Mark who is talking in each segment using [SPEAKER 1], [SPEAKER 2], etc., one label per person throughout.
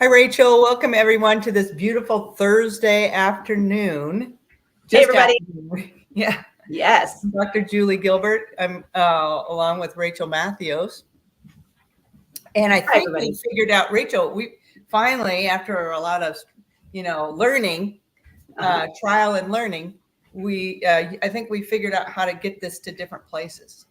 [SPEAKER 1] Hi, Rachel. Welcome, everyone, to this beautiful Thursday afternoon.
[SPEAKER 2] Hey, everybody.
[SPEAKER 1] Afternoon. Yeah.
[SPEAKER 2] Yes.
[SPEAKER 1] I'm Dr. Julie Gilbert. I'm along with Rachel Matthews. And I think we figured out, Rachel, we finally, after a lot of, learning, trial and learning, I think we figured out how to get this to different places.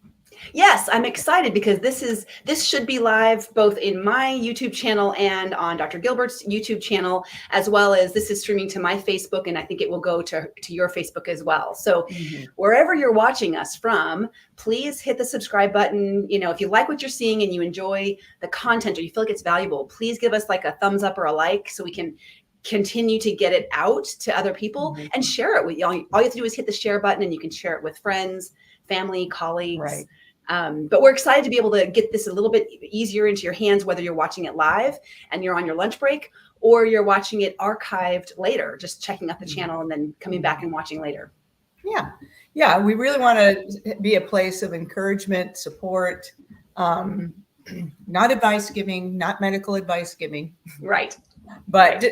[SPEAKER 2] Yes, I'm excited because this should be live both in my YouTube channel and on Dr. Gilbert's YouTube channel, as well as this is streaming to my Facebook, and I think it will go to your Facebook as well. So wherever you're watching us from, please hit the subscribe button. If you like what you're seeing and you enjoy the content or you feel like it's valuable, please give us like a thumbs up or a like so we can continue to get it out to other people and share it with you. All you have to do is hit the share button and you can share it with friends, family, colleagues.
[SPEAKER 1] Right.
[SPEAKER 2] But we're excited to be able to get this a little bit easier into your hands, whether you're watching it live and you're on your lunch break or you're watching it archived later, just checking out the channel and then coming back and watching later.
[SPEAKER 1] Yeah. We really want to be a place of encouragement, support, not advice giving, not medical advice giving.
[SPEAKER 2] Right.
[SPEAKER 1] But,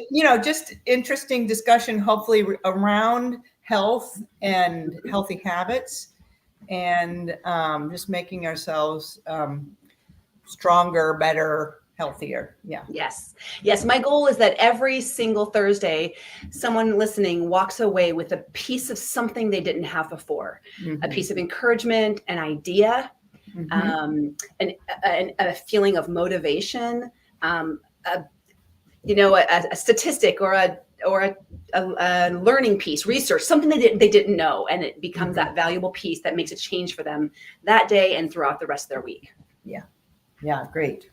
[SPEAKER 1] just interesting discussion, hopefully around health and healthy habits. And just making ourselves stronger, better, healthier. Yeah.
[SPEAKER 2] Yes. My goal is that every single Thursday, someone listening walks away with a piece of something they didn't have before, a piece of encouragement, an idea, a feeling of motivation, a statistic or a learning piece, research, something they didn't know, and it becomes that valuable piece that makes a change for them that day and throughout the rest of their week.
[SPEAKER 1] Yeah, great.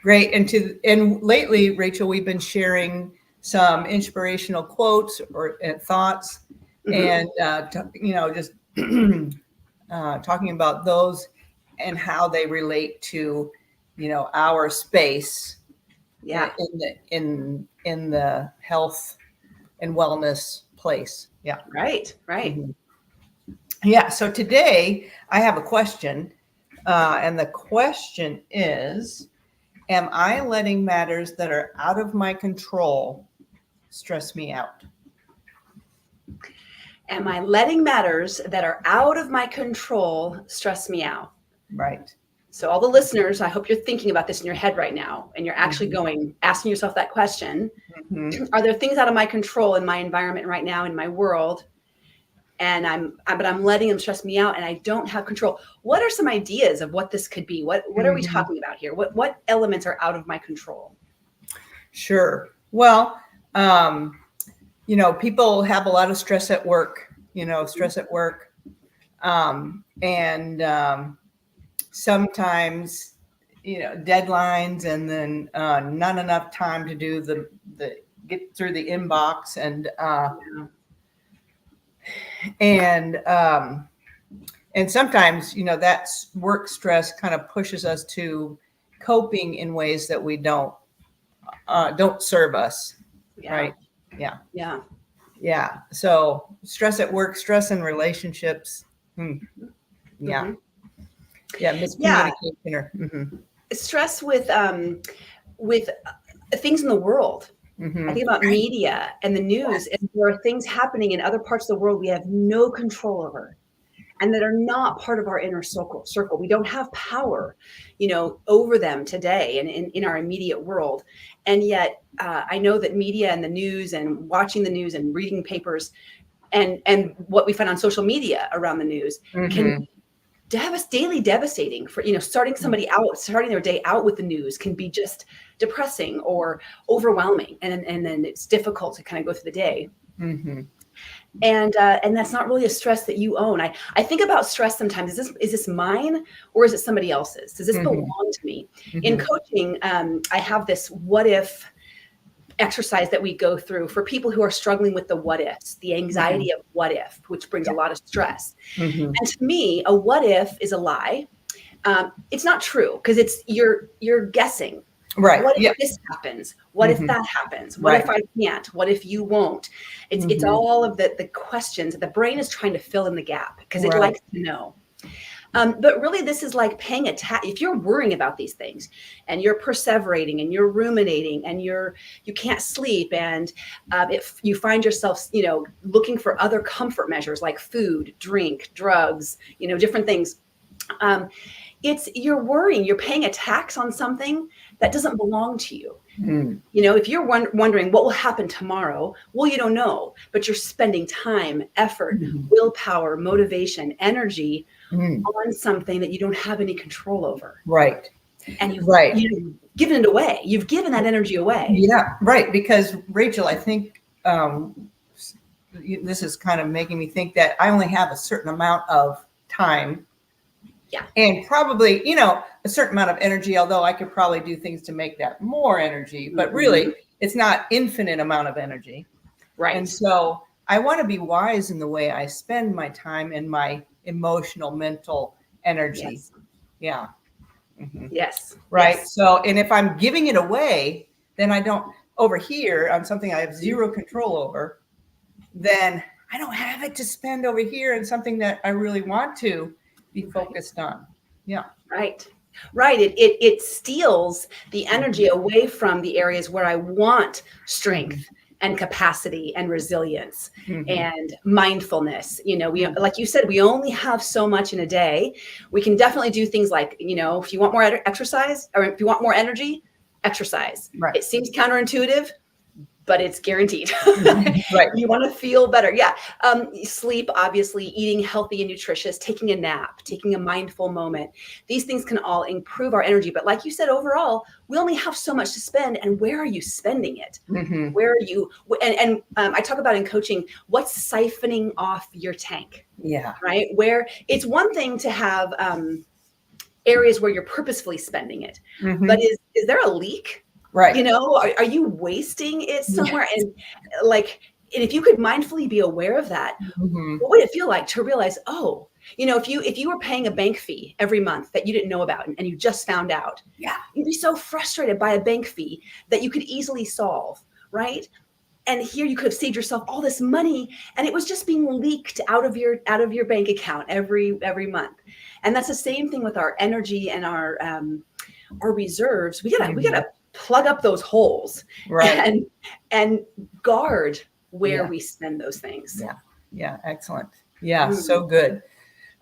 [SPEAKER 1] And lately, Rachel, we've been sharing some inspirational quotes or thoughts, and just talking about those and how they relate to our space.
[SPEAKER 2] Yeah.
[SPEAKER 1] In the health and wellness place. Yeah.
[SPEAKER 2] Right.
[SPEAKER 1] Yeah. So today I have a question, and the question is, am I letting matters that are out of my control stress me out?
[SPEAKER 2] Am I letting matters that are out of my control stress me out?
[SPEAKER 1] Right.
[SPEAKER 2] So all the listeners, I hope you're thinking about this in your head right now, and you're actually asking yourself that question. Are there things out of my control in my environment right now, in my world? And but I'm letting them stress me out and I don't have control. What are some ideas of what this could be? What are we talking about here? What elements are out of my control?
[SPEAKER 1] Sure. Well, people have a lot of stress at work, and sometimes, deadlines, and then not enough time to do the get through the inbox, and sometimes, that work stress kind of pushes us to coping in ways that we don't serve us. Right. Yeah. So stress at work, stress in relationships. Yeah. Miscommunication or
[SPEAKER 2] stress with things in the world. I think about media and the news, and there are things happening in other parts of the world we have no control over, and that are not part of our inner circle. We don't have power, over them today and in our immediate world. And yet I know that media and the news and watching the news and reading papers and what we find on social media around the news can be daily devastating for, starting their day out with the news can be just depressing or overwhelming. And then it's difficult to kind of go through the day. And that's not really a stress that you own. I think about stress sometimes. Is this mine or is it somebody else's? Does this belong to me? In coaching, I have this what if exercise that we go through for people who are struggling with the what ifs, the anxiety of what if, which brings a lot of stress. And to me, a what if is a lie. It's not true because you're guessing.
[SPEAKER 1] Right.
[SPEAKER 2] What if this happens? What if that happens? What if I can't? What if you won't? It's all of the questions that the brain is trying to fill in the gap because it likes to know. But really, this is like paying attention. If you're worrying about these things and you're perseverating and you're ruminating and you can't sleep, and if you find yourself, looking for other comfort measures like food, drink, drugs, different things, you're worrying, you're paying a tax on something that doesn't belong to you. If you're wondering what will happen tomorrow, well, you don't know, but you're spending time, effort, willpower, motivation, energy on something that you don't have any control over.
[SPEAKER 1] Right.
[SPEAKER 2] And you've given it away. You've given that energy away.
[SPEAKER 1] Yeah, right. Because Rachel, I think this is kind of making me think that I only have a certain amount of time.
[SPEAKER 2] Yeah.
[SPEAKER 1] And probably, a certain amount of energy, although I could probably do things to make that more energy, but really it's not infinite amount of energy.
[SPEAKER 2] Right.
[SPEAKER 1] And so I want to be wise in the way I spend my time and my emotional, mental energy.
[SPEAKER 2] Yes.
[SPEAKER 1] Yeah.
[SPEAKER 2] Yes.
[SPEAKER 1] Right.
[SPEAKER 2] Yes.
[SPEAKER 1] So, and if I'm giving it away, then I don't over here on something I have zero control over, then I don't have it to spend over here in something that I really want to be focused on. Yeah.
[SPEAKER 2] Right. It steals the energy away from the areas where I want strength and capacity and resilience and mindfulness. We, like you said, we only have so much in a day. We can definitely do things like, if you want more exercise, or if you want more energy, exercise.
[SPEAKER 1] Right.
[SPEAKER 2] It seems counterintuitive, but it's guaranteed.
[SPEAKER 1] Right.
[SPEAKER 2] You want to feel better. Yeah. Sleep, obviously, eating healthy and nutritious, taking a nap, taking a mindful moment. These things can all improve our energy. But like you said, overall, we only have so much to spend. And where are you spending it? Where are you? And I talk about in coaching, what's siphoning off your tank?
[SPEAKER 1] Yeah.
[SPEAKER 2] Right. Where it's one thing to have areas where you're purposefully spending it. But is there a leak?
[SPEAKER 1] Right.
[SPEAKER 2] Are you wasting it somewhere? Yes. And if you could mindfully be aware of that, what would it feel like to realize, if you were paying a bank fee every month that you didn't know about and you just found out, you'd be so frustrated by a bank fee that you could easily solve, right? And here you could have saved yourself all this money, and it was just being leaked out of your bank account every month. And that's the same thing with our energy and our reserves. We gotta plug up those holes,
[SPEAKER 1] right,
[SPEAKER 2] and guard where we spend those things.
[SPEAKER 1] Yeah, excellent. Yeah, so good.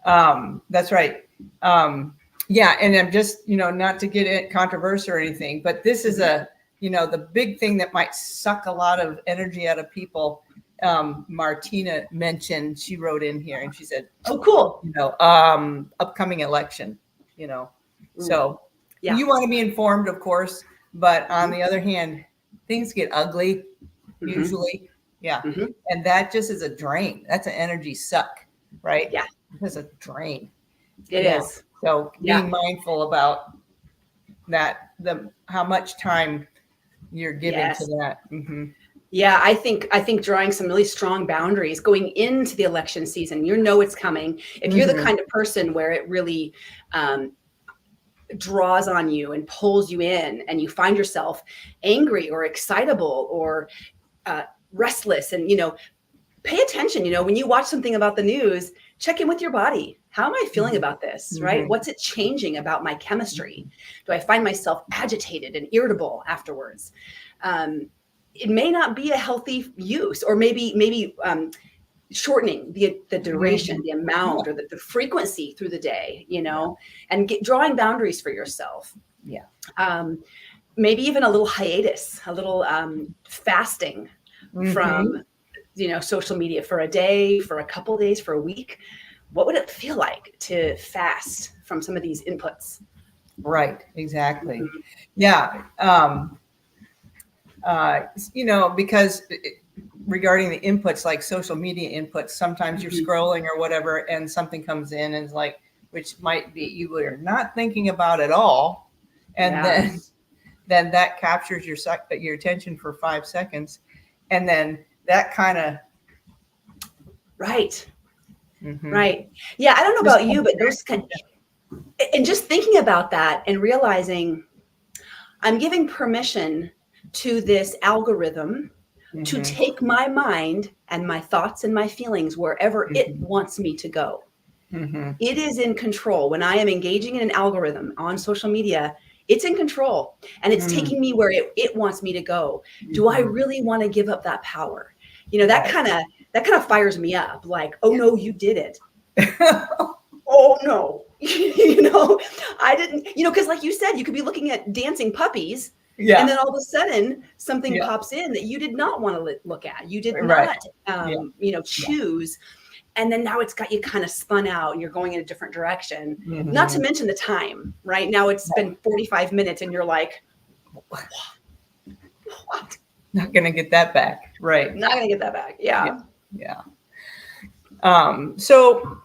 [SPEAKER 1] That's right. And I'm just, not to get it controversial or anything, but this is the big thing that might suck a lot of energy out of people. Martina mentioned, she wrote in here and she said,
[SPEAKER 2] "Oh, cool.
[SPEAKER 1] Upcoming election, so you want to be informed, of course. But on the other hand, things get ugly usually. Yeah. And that just is a drain. That's an energy suck, right?
[SPEAKER 2] Yeah.
[SPEAKER 1] It's a drain.
[SPEAKER 2] It is.
[SPEAKER 1] So being mindful about that, how much time you're giving to that.
[SPEAKER 2] Yeah, I think drawing some really strong boundaries going into the election season. It's coming. If you're the kind of person where it really draws on you and pulls you in, and you find yourself angry or excitable or restless, and pay attention. When you watch something about the news, check in with your body. How am I feeling about this? Right? What's it changing about my chemistry? Do I find myself agitated and irritable afterwards? It may not be a healthy use, or maybe shortening the duration, the amount, or the frequency through the day, and drawing boundaries for yourself.
[SPEAKER 1] Yeah.
[SPEAKER 2] Maybe even a little hiatus, a little fasting from, social media for a day, for a couple days, for a week. What would it feel like to fast from some of these inputs?
[SPEAKER 1] Right. Exactly. Yeah. Because regarding the inputs, like social media inputs, sometimes you're scrolling or whatever, and something comes in and is like, which might be you were not thinking about at all. And then that captures your attention for 5 seconds. And then that kind of.
[SPEAKER 2] Right. Right. Yeah. I don't know about you, but those and just thinking about that and realizing I'm giving permission to this algorithm to take my mind and my thoughts and my feelings wherever it wants me to go. It is in control. When I am engaging in an algorithm on social media, it's in control and it's taking me where it wants me to go. Do I really want to give up that power? You know, that kind of fires me up. Like, oh no, you did it. Oh no, you know, I didn't, you know, because like you said, you could be looking at dancing puppies. Yeah. And then all of a sudden something pops in that you did not want to look at. You did not, you know, choose. And then now it's got you kind of spun out and you're going in a different direction. Not to mention the time, right? Now it's been 45 minutes and you're like, what?
[SPEAKER 1] Not going to get that back. Right.
[SPEAKER 2] Not going to get that back. Yeah.
[SPEAKER 1] So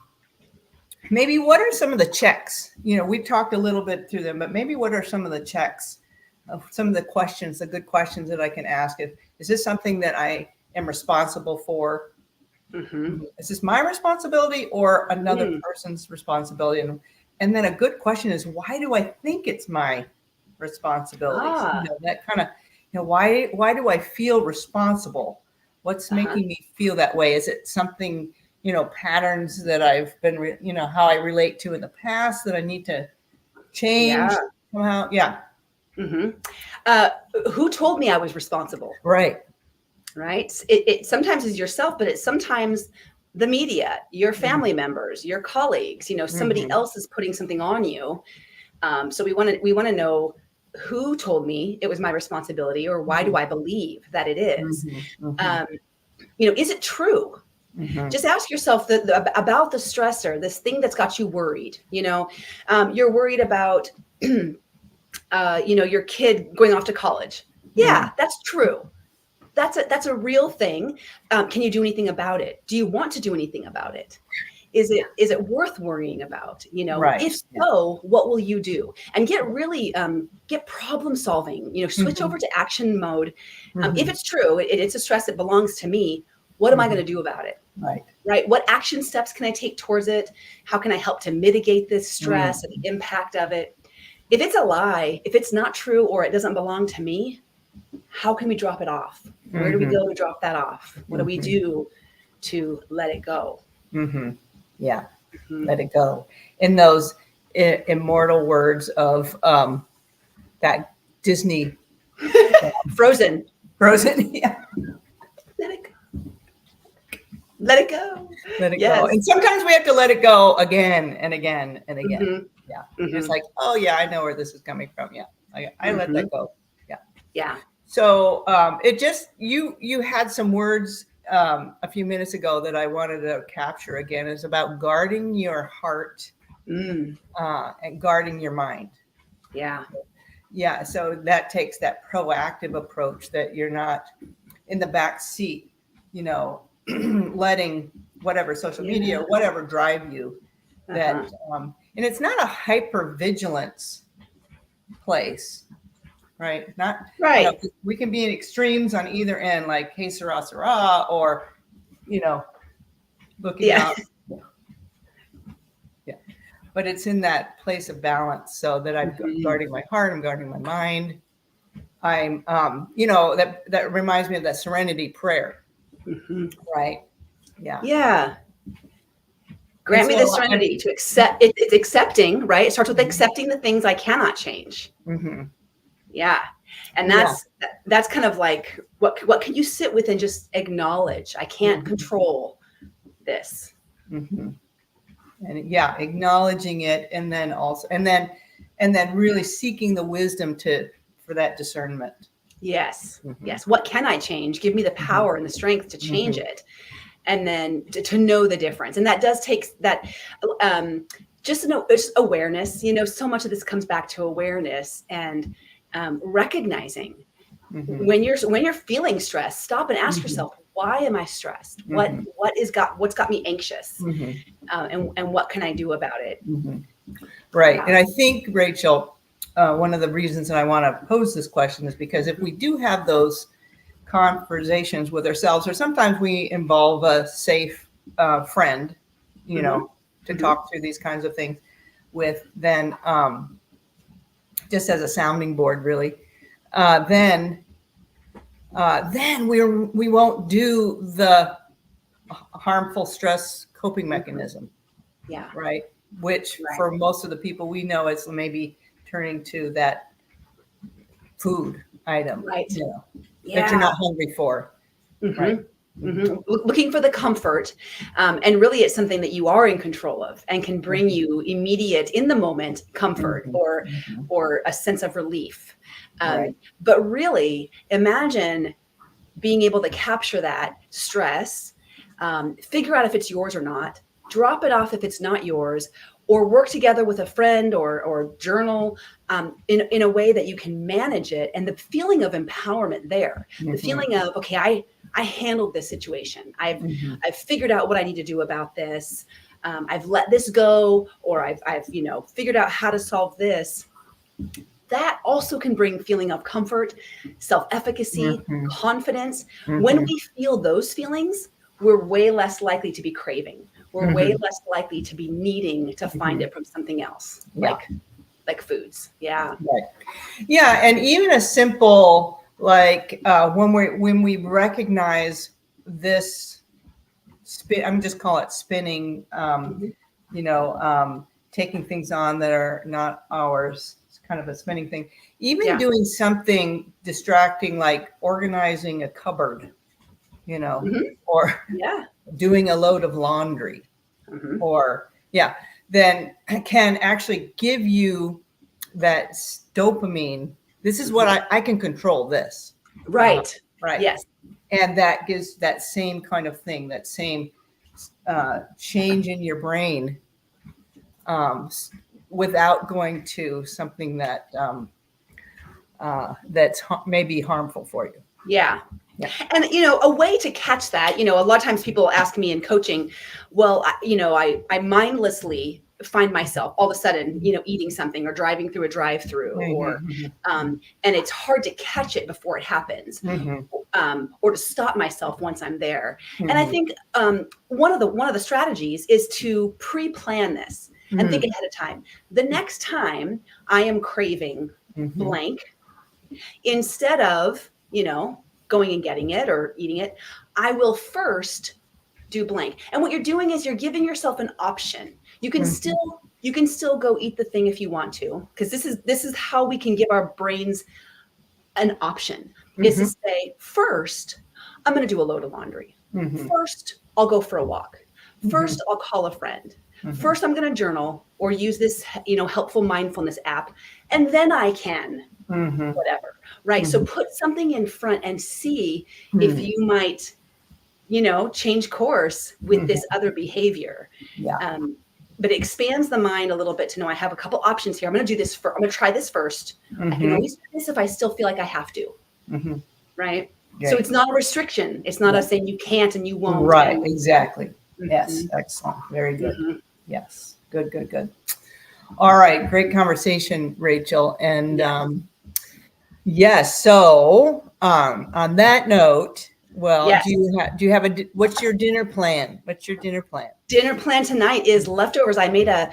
[SPEAKER 1] maybe what are some of the checks? You know, we've talked a little bit through them, but maybe what are some of the checks of some of the questions, the good questions that I can ask? Is this something that I am responsible for? Is this my responsibility or another person's responsibility? And then a good question is, why do I think it's my responsibility? You know, that kind of, you know, why do I feel responsible? What's making me feel that way? Is it something, you know, patterns that I've been, you know, how I relate to in the past that I need to change somehow? Yeah.
[SPEAKER 2] Who told me I was responsible?
[SPEAKER 1] Right.
[SPEAKER 2] It sometimes is yourself, but it's sometimes the media, your family members, your colleagues, you know, somebody else is putting something on you. So we want to know who told me it was my responsibility, or why do I believe that it is? You know, is it true? Just ask yourself about the stressor, this thing that's got you worried. You know, you're worried about, you know, your kid going off to college. Yeah, that's true. That's a real thing. Can you do anything about it? Do you want to do anything about it? Is it worth worrying about? You know, if so, what will you do? And get really get problem solving. You know, switch over to action mode. If it's true, it's a stress that belongs to me. What am I going to do about it? Right. What action steps can I take towards it? How can I help to mitigate this stress and the impact of it? If it's a lie, if it's not true, or it doesn't belong to me, how can we drop it off? Where do we go to drop that off? What do we do to let it go?
[SPEAKER 1] Yeah. Let it go. In those immortal words of that Disney
[SPEAKER 2] Frozen.
[SPEAKER 1] Yeah.
[SPEAKER 2] Let it go. Let it go.
[SPEAKER 1] Let it go. And sometimes we have to let it go again and again and again. Yeah. It's like, oh yeah, I know where this is coming from. Yeah. I let that go.
[SPEAKER 2] Yeah.
[SPEAKER 1] So it just, you had some words a few minutes ago that I wanted to capture again. Is about guarding your heart and guarding your mind. Yeah. So that takes that proactive approach, that you're not in the back seat, you know, letting whatever social media or whatever drive you. That and it's not a hypervigilance place. Right. Not right. You know, we can be in extremes on either end, like, hey, Sarah, Sarah, or, you know, looking out. Yeah. But it's in that place of balance, so that I'm guarding my heart, I'm guarding my mind. I'm, you know, that reminds me of that serenity prayer. Right. Yeah.
[SPEAKER 2] Yeah. Grant me the serenity to accept. It's accepting, right? It starts with accepting the things I cannot change. Yeah. And that's kind of like, what can you sit with and just acknowledge? I can't control this.
[SPEAKER 1] And acknowledging it, and then also, and then really seeking the wisdom for that discernment. Yes.
[SPEAKER 2] What can I change? Give me the power and the strength to change it. And then to know the difference. And that does take that, just awareness. You know, so much of this comes back to awareness and recognizing when you're feeling stressed. Stop and ask yourself, why am I stressed? What's got me anxious? And what can I do about it?
[SPEAKER 1] Right. And I think, Rachel, one of the reasons that I want to pose this question is because if we do have those conversations with ourselves, or sometimes we involve a safe friend, you know, to talk through these kinds of things with, then just as a sounding board, really, then we won't do the harmful stress coping mechanism.
[SPEAKER 2] Yeah.
[SPEAKER 1] Right. Which
[SPEAKER 2] Right.
[SPEAKER 1] for most of the people we know is maybe turning to that food item,
[SPEAKER 2] Right.
[SPEAKER 1] you know,
[SPEAKER 2] Yeah.
[SPEAKER 1] that you're not hungry for.
[SPEAKER 2] Mm-hmm.
[SPEAKER 1] Right.
[SPEAKER 2] Mm-hmm. Looking for the comfort. And really it's something that you are in control of and can bring you immediate, in the moment, comfort or a sense of relief.
[SPEAKER 1] Right.
[SPEAKER 2] But really imagine being able to capture that stress, figure out if it's yours or not, drop it off if it's not yours, or work together with a friend or journal in a way that you can manage it. And the feeling of empowerment there, the feeling of, okay, I handled this situation. I've figured out what I need to do about this. I've let this go, or I've figured out how to solve this. That also can bring feeling of comfort, self-efficacy, confidence. When we feel those feelings, we're way less likely to be craving. We're way less likely to be needing to find it from something else, like foods. Yeah.
[SPEAKER 1] Right. Yeah, and even a simple like when we recognize this spin, I'm just call it spinning. Taking things on that are not ours. It's kind of a spinning thing. Even doing something distracting like organizing a cupboard, or doing a load of laundry, or then can actually give you that dopamine. This is what I can control this.
[SPEAKER 2] Right.
[SPEAKER 1] Right.
[SPEAKER 2] Yes.
[SPEAKER 1] And that gives that same kind of thing, that same change in your brain without going to something that that's maybe harmful for you.
[SPEAKER 2] Yeah. And, a way to catch that, a lot of times people ask me in coaching, well, I mindlessly find myself all of a sudden, eating something or driving through a drive-through and it's hard to catch it before it happens or to stop myself once I'm there. And I think one of the strategies is to pre-plan this and think ahead of time. The next time I am craving blank, instead of, going and getting it or eating it, I will first do blank. And what you're doing is you're giving yourself an option. You can still go eat the thing if you want to, because this is how we can give our brains an option, is to say, first, I'm going to do a load of laundry. First, I'll go for a walk. First, I'll call a friend. First, I'm going to journal or use this, helpful mindfulness app, and then I can whatever. Right. So put something in front and see if you might, change course with this other behavior. But it expands the mind a little bit to know I have a couple options here. I'm going to do this I'm going to try this first. I can always do this if I still feel like I have to. Right. So it's not a restriction. It's not us saying you can't and you won't.
[SPEAKER 1] Right. Exactly. Yes. Excellent. Very good. Yes. Good. All right. Great conversation, Rachel. And yes. So on that note, do you have what's your dinner plan?
[SPEAKER 2] Dinner plan tonight is leftovers. I made a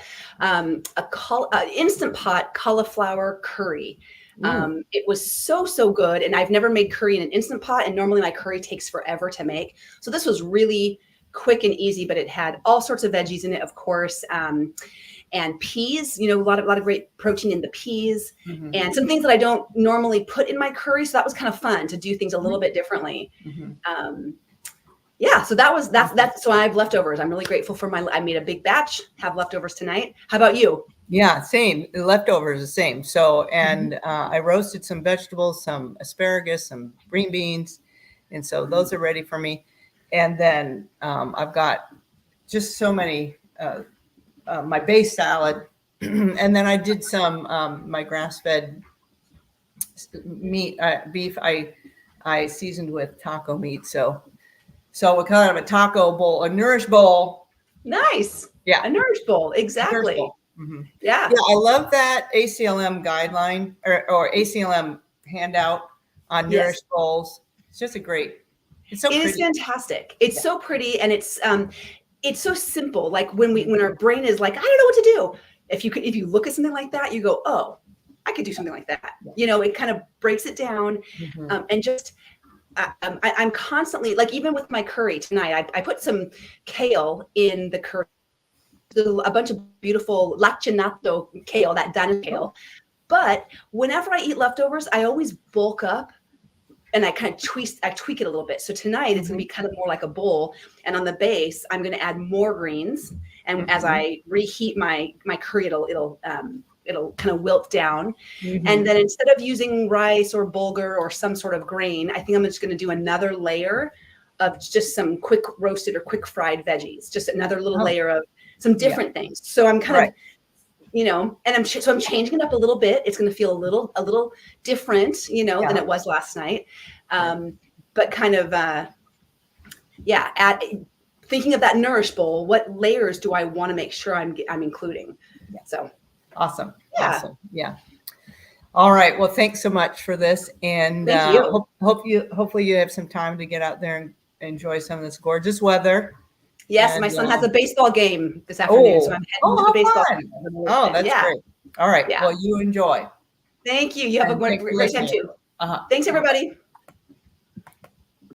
[SPEAKER 2] Instant Pot cauliflower curry. It was so good. And I've never made curry in an Instant Pot. And normally my curry takes forever to make. So this was really quick and easy, but it had all sorts of veggies in it, of course. And peas, a lot of great protein in the peas and some things that I don't normally put in my curry. So that was kind of fun to do things a little bit differently. So that's so I have leftovers. I'm really grateful I made a big batch, have leftovers tonight. How about you?
[SPEAKER 1] Yeah, same. The leftovers the same. So, and I roasted some vegetables, some asparagus, some green beans. And so those are ready for me. And then I've got just so many, my base salad. And then I did some, my grass-fed meat, beef, I seasoned with taco meat. So we kind of a taco bowl, a Nourish bowl.
[SPEAKER 2] Nice.
[SPEAKER 1] Yeah.
[SPEAKER 2] A Nourish bowl. Exactly.
[SPEAKER 1] Nourish bowl.
[SPEAKER 2] Yeah.
[SPEAKER 1] I love that ACLM guideline or ACLM handout on Nourish bowls. It's just it's so pretty.
[SPEAKER 2] It is fantastic. It's so pretty, and it's so simple. Like when our brain is like, I don't know what to do. If you look at something like that, you go, oh, I could do something like that. It kind of breaks it down, and just. I'm constantly, like, even with my curry tonight, I put some kale in the curry a bunch of beautiful lacinato kale, that dinosaur kale. But whenever I eat leftovers, I always bulk up and I kind of tweak it a little bit. So tonight it's going to be kind of more like a bowl. And on the base, I'm going to add more greens. And as I reheat my curry, it'll kind of wilt down. And then instead of using rice or bulgur or some sort of grain, I think I'm just going to do another layer of just some quick roasted or quick fried veggies, just another little layer of some different things. So I'm kind of, you know, and I'm changing it up a little bit. It's going to feel a little different, you know, than it was last night. But kind of, thinking of that Nourish bowl, what layers do I want to make sure I'm including? So
[SPEAKER 1] awesome. Awesome. Yeah. All right. Well, thanks so much for this. And
[SPEAKER 2] thank you.
[SPEAKER 1] Hopefully you have some time to get out there and enjoy some of this gorgeous weather.
[SPEAKER 2] Yes, and my son has a baseball game this afternoon, so I'm heading to the baseball game.
[SPEAKER 1] Oh, that's great. All right. Well, you enjoy.
[SPEAKER 2] Thank you. You have a great time too. Thanks, everybody.